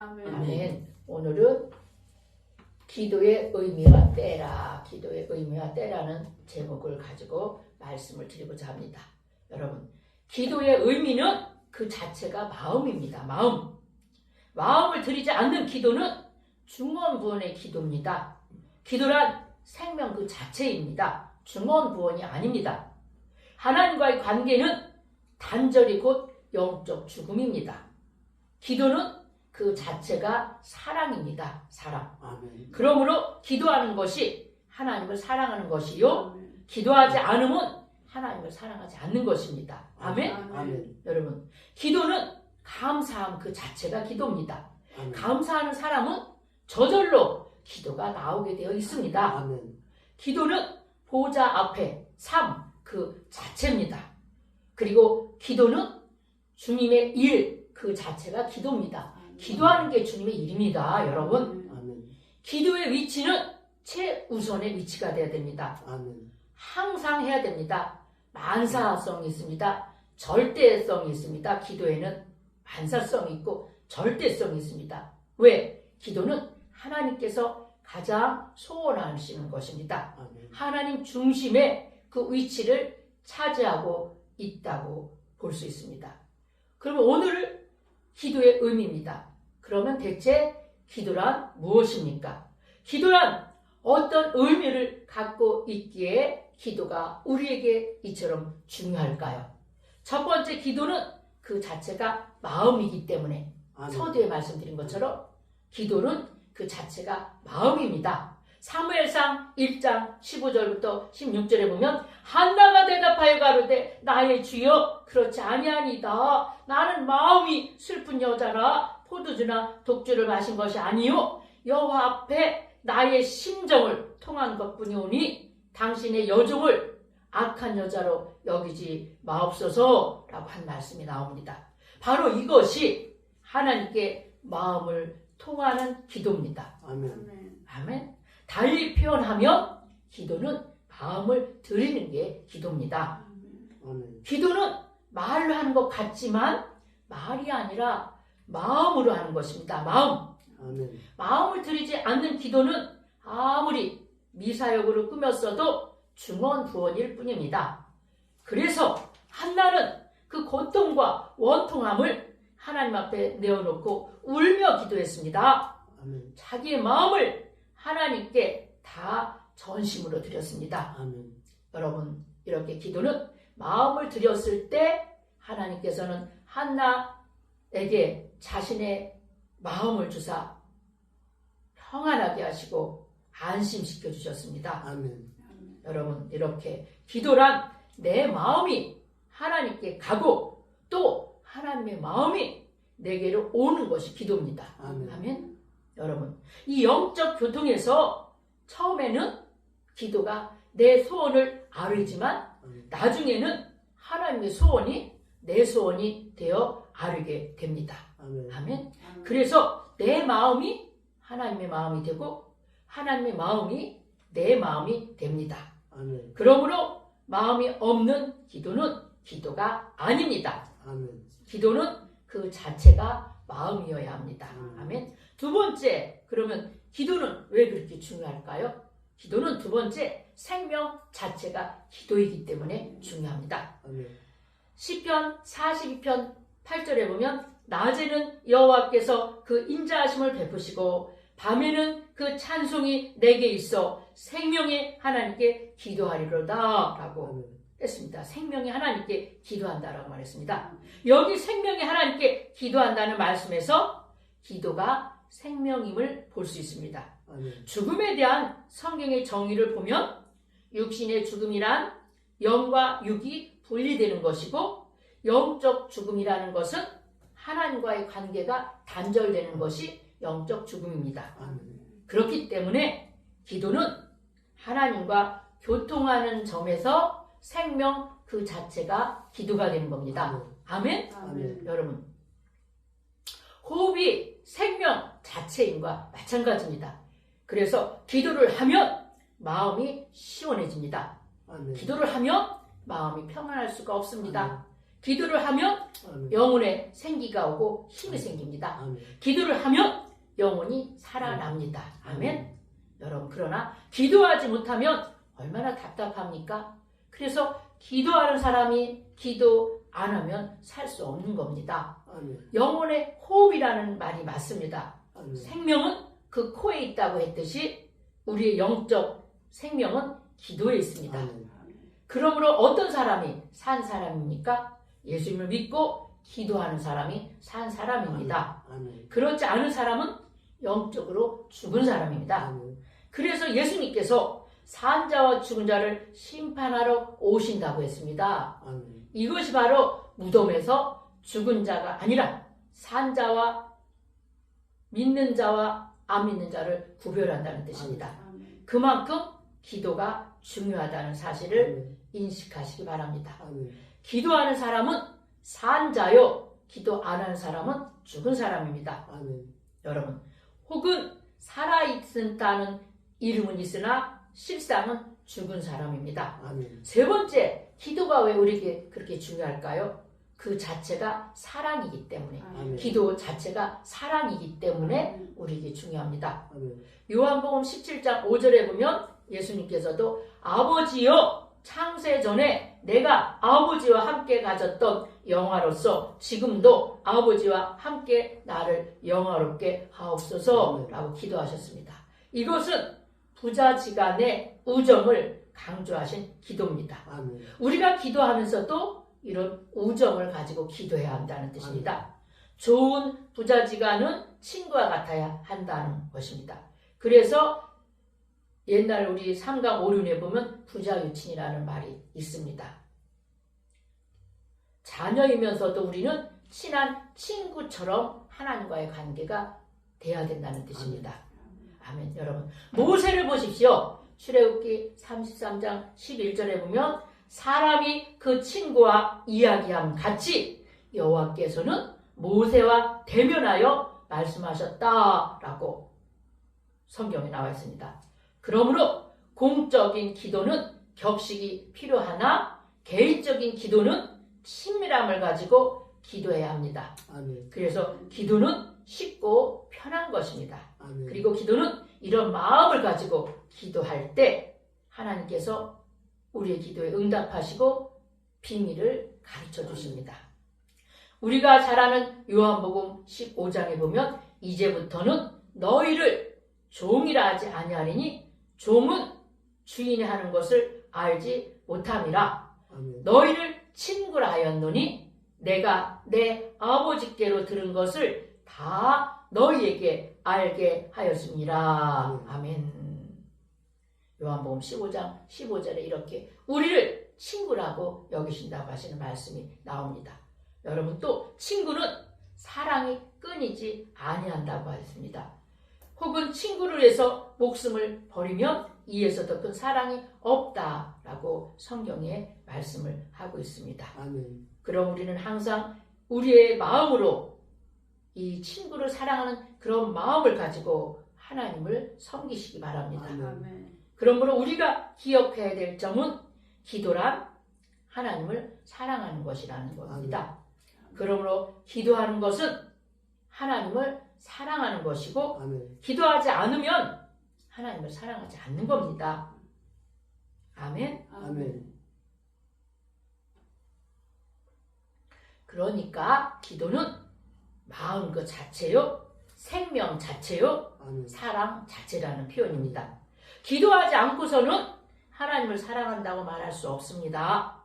아멘. 오늘은 기도의 의미와 때라, 기도의 의미와 때라는 제목을 가지고 말씀을 드리고자 합니다. 여러분, 기도의 의미는 그 자체가 마음입니다. 마음을 들이지 않는 기도는 중언부언의 기도입니다. 기도란 생명 그 자체입니다. 중언부언이 아닙니다. 하나님과의 관계는 단절이 곧 영적 죽음입니다. 기도는 그 자체가 사랑입니다. 사랑. 아멘. 그러므로 기도하는 것이 하나님을 사랑하는 것이요, 기도하지 않으면 하나님을 사랑하지 않는 것입니다. 아멘. 아멘. 여러분, 기도는 감사함 그 자체가 기도입니다. 아멘. 감사하는 사람은 저절로 기도가 나오게 되어 있습니다. 아멘. 기도는 보좌 앞에 삶 그 자체입니다. 그리고 기도는 주님의 일 그 자체가 기도입니다. 기도하는 게 주님의 일입니다. 여러분, 아멘. 기도의 위치는 최우선의 위치가 되어야 됩니다. 아멘. 항상 해야 됩니다. 만사성이 있습니다. 절대성이 있습니다. 기도에는 만사성이 있고 절대성이 있습니다. 왜? 기도는 하나님께서 가장 소원하시는 것입니다. 아멘. 하나님 중심의 그 위치를 차지하고 있다고 볼 수 있습니다. 그러면 오늘 기도의 의미입니다. 그러면 대체 기도란 무엇입니까? 기도란 어떤 의미를 갖고 있기에 기도가 우리에게 이처럼 중요할까요? 첫 번째, 기도는 그 자체가 마음이기 때문에 아멘. 서두에 말씀드린 것처럼 기도는 그 자체가 마음입니다. 사무엘상 1장 15절부터 16절에 보면 한나가 대답하여 가로되 나의 주여 그렇지 아니하니이다. 나는 마음이 슬픈 여자라 포도주나 독주를 마신 것이 아니요 여호와 앞에 나의 심정을 통한 것뿐이오니 당신의 여종을 악한 여자로 여기지 마옵소서라고 한 말씀이 나옵니다. 바로 이것이 하나님께 마음을 통하는 기도입니다. 아멘. 아멘. 달리 표현하면 기도는 마음을 드리는 게 기도입니다. 아멘. 기도는 말로 하는 것 같지만 말이 아니라 마음으로 하는 것입니다. 아멘. 마음을 드리지 않는 기도는 아무리 미사역으로 꾸몄어도 중언부언일 뿐입니다. 그래서 한나는 그 고통과 원통함을 하나님 앞에 내어놓고 울며 기도했습니다. 아멘. 자기의 마음을 하나님께 다 전심으로 드렸습니다. 아멘. 여러분, 이렇게 기도는 마음을 드렸을 때 하나님께서는 한나에게 자신의 마음을 주사 평안하게 하시고 안심시켜 주셨습니다. 아멘. 여러분, 이렇게 기도란 내 마음이 하나님께 가고 또 하나님의 마음이 내게로 오는 것이 기도입니다. 아멘. 아멘. 여러분, 이 영적 교통에서 처음에는 기도가 내 소원을 아뢰지만 나중에는 하나님의 소원이 내 소원이 되어 아뢰게 됩니다. 아멘. 아멘. 그래서 내 마음이 하나님의 마음이 되고 하나님의 마음이 내 마음이 됩니다. 아멘. 그러므로 마음이 없는 기도는 기도가 아닙니다. 아멘. 기도는 그 자체가 마음이어야 합니다. 아멘. 두 번째, 그러면 기도는 왜 그렇게 중요할까요? 기도는 두 번째, 생명 자체가 기도이기 때문에 중요합니다. 아멘. 시편 42편 8절에 보면 낮에는 여호와께서 그 인자하심을 베푸시고 밤에는 그 찬송이 내게 있어 생명의 하나님께 기도하리로다 라고 아멘. 했습니다. 생명의 하나님께 기도한다라고 말했습니다. 여기 생명의 하나님께 기도한다는 말씀에서 기도가 생명임을 볼 수 있습니다. 아멘. 죽음에 대한 성경의 정의를 보면 육신의 죽음이란 영과 육이 분리되는 것이고 영적 죽음이라는 것은 하나님과의 관계가 단절되는 것이 영적 죽음입니다. 아멘. 그렇기 때문에 기도는 하나님과 교통하는 점에서 생명 그 자체가 기도가 되는 겁니다. 아멘? 아멘. 여러분, 호흡이 생명 자체임과 마찬가지입니다. 그래서 기도를 하면 마음이 시원해집니다. 아멘. 기도를 하면 마음이 평안할 수가 없습니다. 기도를 하면 아멘. 영혼에 생기가 오고 힘이 생깁니다. 아멘. 기도를 하면 영혼이 살아납니다. 아멘. 여러분, 그러나 기도하지 못하면 얼마나 답답합니까? 그래서 기도하는 사람이 기도 안 하면 살 수 없는 겁니다. 아멘. 영혼의 호흡이라는 말이 맞습니다. 아멘. 생명은 그 코에 있다고 했듯이 우리의 영적 생명은 기도에 있습니다. 아멘. 그러므로 어떤 사람이 산 사람입니까? 예수님을 믿고 기도하는 사람이 산 사람입니다. 아멘. 그렇지 않은 사람은 영적으로 죽은 사람입니다. 아멘. 그래서 예수님께서 산 자와 죽은 자를 심판하러 오신다고 했습니다. 아멘. 이것이 바로 무덤에서 죽은 자가 아니라 산 자와 믿는 자와 안 믿는 자를 구별한다는 뜻입니다. 그만큼 기도가 중요하다는 사실을 아멘. 인식하시기 바랍니다. 아멘. 기도하는 사람은 산 자요, 기도 안 하는 사람은 죽은 사람입니다. 아멘. 여러분, 혹은 살아있다는 이름은 있으나 실상은 죽은 사람입니다. 아멘. 세 번째, 기도가 왜 우리에게 그렇게 중요할까요? 그 자체가 사랑이기 때문에, 아멘. 기도 자체가 사랑이기 때문에 우리에게 중요합니다. 아멘. 요한복음 17장 5절에 보면 예수님께서도 아버지여, 창세 전에 내가 아버지와 함께 가졌던 영화로서 지금도 아버지와 함께 나를 영화롭게 하옵소서라고 기도하셨습니다. 이것은 부자지간의 우정을 강조하신 기도입니다. 아멘. 우리가 기도하면서도 이런 우정을 가지고 기도해야 한다는 뜻입니다. 좋은 부자지간은 친구와 같아야 한다는 것입니다. 그래서 옛날 우리 삼강오륜에 보면 부자유친이라는 말이 있습니다. 자녀이면서도 우리는 친한 친구처럼 하나님과의 관계가 돼야 된다는 뜻입니다. 아멘. 여러분, 모세를 보십시오. 출애굽기 33장 11절에 보면 사람이 그 친구와 이야기함 같이 여호와께서는 모세와 대면하여 말씀하셨다라고 성경에 나와 있습니다. 그러므로 공적인 기도는 격식이 필요하나 개인적인 기도는 친밀함을 가지고 기도해야 합니다. 아멘. 그래서 기도는 쉽고 편한 것입니다. 아멘. 그리고 기도는 이런 마음을 가지고 기도할 때 하나님께서 우리의 기도에 응답하시고 비밀을 가르쳐 주십니다. 우리가 잘 아는 요한복음 15장에 보면 이제부터는 너희를 종이라 하지 아니하리니 종은 주인이 하는 것을 알지 못함이라. 아멘. 너희를 친구라 하였노니 내가 내 아버지께로 들은 것을 다 너희에게 알게 하였습니다. 아멘. 요한복음 15장 15절에 이렇게 우리를 친구라고 여기신다고 하시는 말씀이 나옵니다. 여러분, 또 친구는 사랑이 끊이지 아니한다고 했습니다. 혹은 친구를 위해서 목숨을 버리면 이에서 더 큰 사랑이 없다라고 성경에 말씀을 하고 있습니다. 아멘. 그럼 우리는 항상 우리의 마음으로 이 친구를 사랑하는 그런 마음을 가지고 하나님을 섬기시기 바랍니다. 아멘. 그러므로 우리가 기억해야 될 점은 기도란 하나님을 사랑하는 것이라는 겁니다. 그러므로 기도하는 것은 하나님을 사랑하는 것이고 아멘. 기도하지 않으면 하나님을 사랑하지 않는 겁니다. 아멘. 아멘. 그러니까 기도는 마음 그 자체요, 생명 자체요, 아멘. 사랑 자체라는 표현입니다. 기도하지 않고서는 하나님을 사랑한다고 말할 수 없습니다.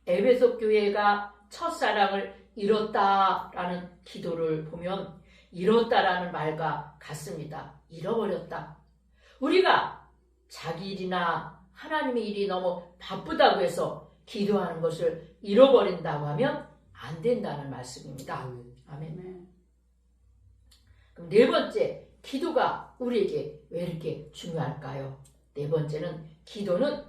에베소 교회가 첫사랑을 잃었다라는 기도를 보면 잃었다라는 말과 같습니다. 잃어버렸다. 우리가 자기 일이나 하나님의 일이 너무 바쁘다고 해서 기도하는 것을 잃어버린다고 하면 안 된다는 말씀입니다. 아멘. 아멘. 그럼 네 번째, 기도가 우리에게 왜 이렇게 중요할까요? 네 번째는 기도는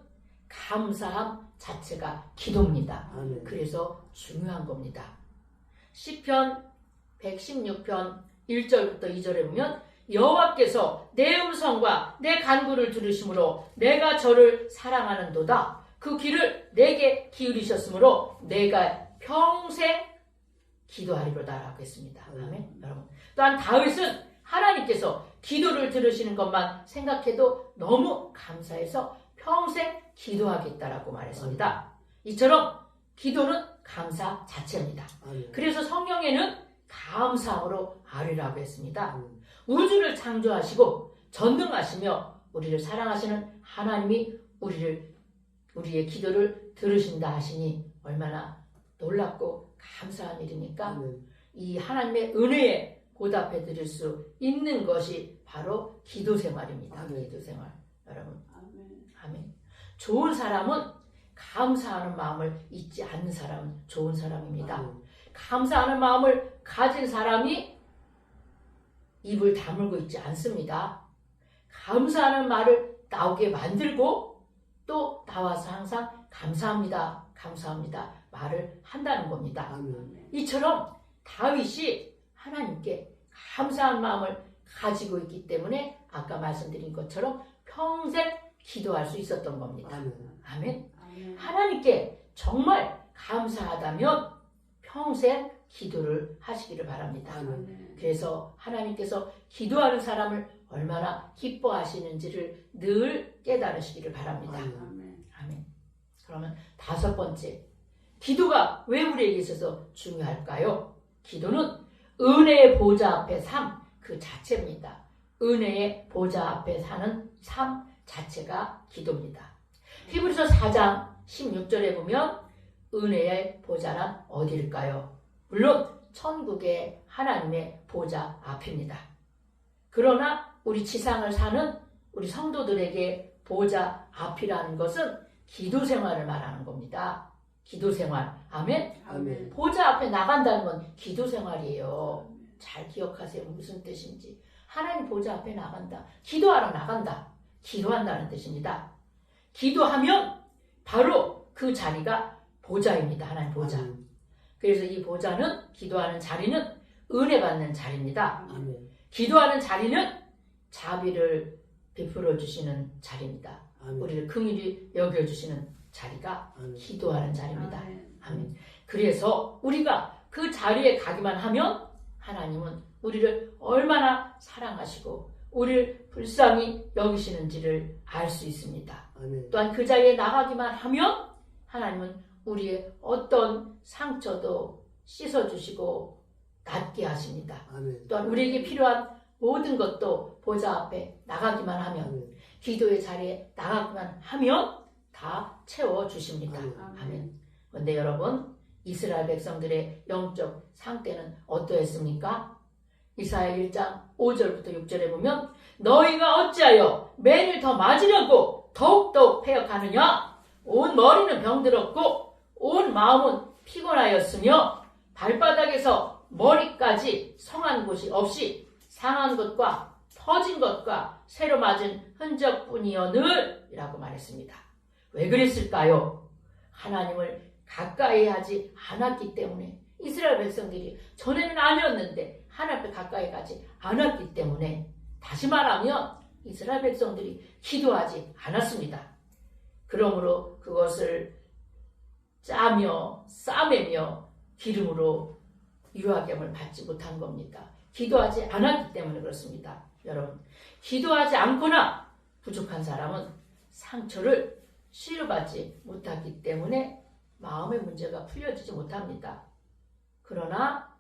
감사함 자체가 기도입니다. 아멘. 그래서 중요한 겁니다. 시편 116편 1절부터 2절에 보면 여호와께서 내 음성과 내 간구를 들으심으로 내가 저를 사랑하는도다. 그 귀를 내게 기울이셨으므로 내가 평생 기도하리로다라고 했습니다. 아멘. 여러분. 또한 다윗은 하나님께서 기도를 들으시는 것만 생각해도 너무 감사해서 평생 기도하겠다라고 말했습니다. 이처럼 기도는 감사 자체입니다. 아멘. 그래서 성경에는 감사함으로 아뢰라고 했습니다. 아멘. 우주를 창조하시고 전능하시며 우리를 사랑하시는 하나님이 우리의 기도를 들으신다 하시니 얼마나 놀랍고 감사한 일입니까? 아멘. 이 하나님의 은혜에 보답해 드릴 수 있는 것이 바로 기도 생활입니다. 아멘. 기도 생활. 여러분. 아멘. 아멘. 좋은 사람은 감사하는 마음을 잊지 않는 사람은 좋은 사람입니다. 아멘. 감사하는 마음을 가진 사람이 입을 다물고 있지 않습니다. 감사하는 말을 나오게 만들고 또 나와서 항상 감사합니다. 감사합니다. 말을 한다는 겁니다. 아멘. 이처럼 다윗이 하나님께 감사한 마음을 가지고 있기 때문에 아까 말씀드린 것처럼 평생 기도할 수 있었던 겁니다. 아멘. 아멘. 아멘. 하나님께 정말 감사하다면 평생 기도를 하시기를 바랍니다. 아멘. 그래서 하나님께서 기도하는 사람을 얼마나 기뻐하시는지를 늘 깨달으시기를 바랍니다. 아멘. 아멘. 그러면 5번째, 기도가 왜 우리에게 있어서 중요할까요? 기도는 은혜의 보좌 앞에 삶 그 자체입니다. 은혜의 보좌 앞에 사는 삶 자체가 기도입니다. 히브리서 4장 16절에 보면 은혜의 보좌란 어디일까요? 물론 천국의 하나님의 보좌 앞입니다. 그러나 우리 지상을 사는 우리 성도들에게 보좌 앞이라는 것은 기도 생활을 말하는 겁니다. 기도 생활. 아멘? 아멘. 보좌 앞에 나간다는 건 기도 생활이에요. 잘 기억하세요. 무슨 뜻인지. 하나님 보좌 앞에 나간다. 기도하러 나간다. 기도한다는 뜻입니다. 기도하면 바로 그 자리가 보좌입니다. 하나님 보좌. 아멘. 그래서 이 보좌는, 기도하는 자리는 은혜 받는 자리입니다. 아멘. 기도하는 자리는 자비를 베풀어 주시는 자리입니다. 아멘. 우리를 긍휼히 여겨주시는 자리가 아멘. 기도하는 자리입니다. 아멘. 아멘. 그래서 우리가 그 자리에 가기만 하면 하나님은 우리를 얼마나 사랑하시고 우리를 불쌍히 여기시는지를 알 수 있습니다. 아멘. 또한 그 자리에 나가기만 하면 하나님은 우리의 어떤 상처도 씻어주시고 낫게 하십니다. 아멘. 또한 우리에게 필요한 모든 것도 보좌 앞에 나가기만 하면, 아멘. 기도의 자리에 나가기만 하면 다 채워주십니다. 아멘. 아멘. 그런데 여러분, 이스라엘 백성들의 영적 상태는 어떠했습니까? 이사야 1장 5절부터 6절에 보면 너희가 어찌하여 매를 더 맞으려고 더욱더욱 패역하느냐? 온 머리는 병들었고 온 마음은 피곤하였으며 발바닥에서 머리까지 성한 곳이 없이 상한 것과 터진 것과 새로 맞은 흔적뿐이여늘 이라고 말했습니다. 왜 그랬을까요? 하나님을 가까이 하지 않았기 때문에, 이스라엘 백성들이 전에는 아니었는데 하나님 앞에 가까이 가지 않았기 때문에, 다시 말하면 이스라엘 백성들이 기도하지 않았습니다. 그러므로 그것을 짜며 싸매며 기름으로 유하gem을 받지 못한 겁니다. 기도하지 않았기 때문에 그렇습니다. 여러분, 기도하지 않거나 부족한 사람은 상처를 치유받지 못하기 때문에 마음의 문제가 풀려지지 못합니다. 그러나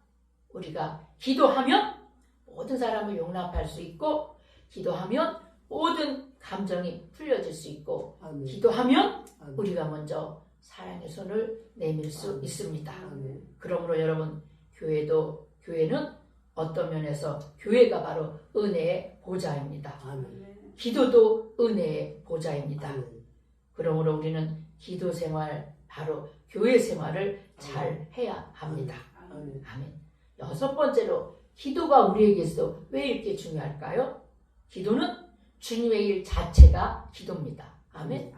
우리가 기도하면 모든 사람을 용납할 수 있고, 기도하면 모든 감정이 풀려질 수 있고, 아멘. 기도하면 아멘. 우리가 먼저 사랑의 손을 내밀 수 아멘. 있습니다. 아멘. 그러므로 여러분, 교회는 어떤 면에서 교회가 바로 은혜의 보좌입니다. 아멘. 기도도 은혜의 보좌입니다. 아멘. 그러므로 우리는 기도 생활, 바로 교회 생활을 잘 해야 합니다. 아멘. 아멘. 6번째로, 기도가 우리에게서 왜 이렇게 중요할까요? 기도는 주님의 일 자체가 기도입니다. 아멘.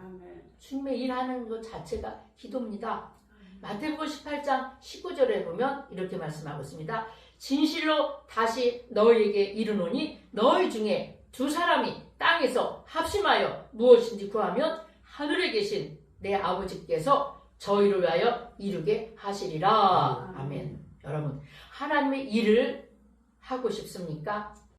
주님의 일하는 것 자체가 기도입니다. 마태복음 18장 19절에 보면 이렇게 말씀하고 있습니다. 진실로 다시 너희에게 이르노니 너희 중에 2사람이 땅에서 합심하여 무엇인지 구하면 하늘에 계신 내 아버지께서 저희를 위하여 이루게 하시리라. 아멘. 여러분, 하나님의 일을 하고 싶습니까?